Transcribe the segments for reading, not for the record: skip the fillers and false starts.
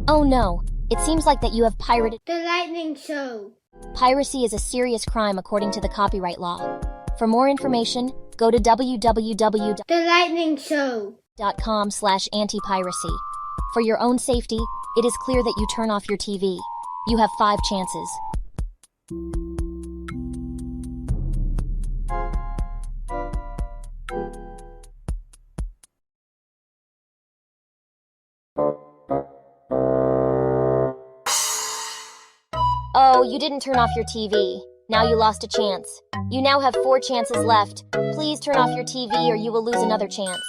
Oh no, it seems like that you have pirated. The Lightning Show. Piracy is a serious crime according to the copyright law. For more information, go to www.com/anti-piracy. The Lightning Show. For your own safety, it is clear that you turn off your TV. You have 5 chances. Oh, you didn't turn off your TV. Now you lost a chance. You now have 4 chances left. Please turn off your TV or you will lose another chance.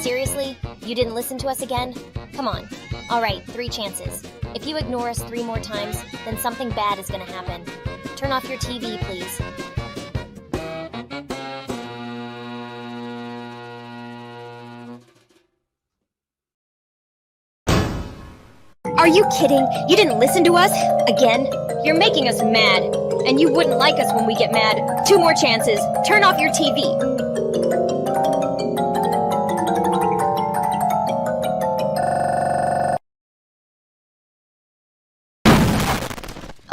Seriously? You didn't listen to us again? Come on. Alright, 3 chances. If you ignore us 3 more times, then something bad is gonna happen. Turn off your TV, please. Are you kidding? You didn't listen to us? Again? You're making us mad. And you wouldn't like us when we get mad. 2 more chances. Turn off your TV.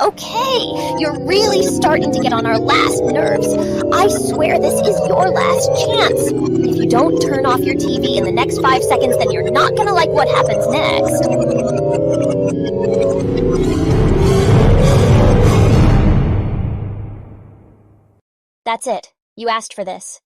Okay, you're really starting to get on our last nerves. I swear this is your last chance. If you don't turn off your TV in the next 5 seconds, then you're not gonna like what happens next. That's it. You asked for this.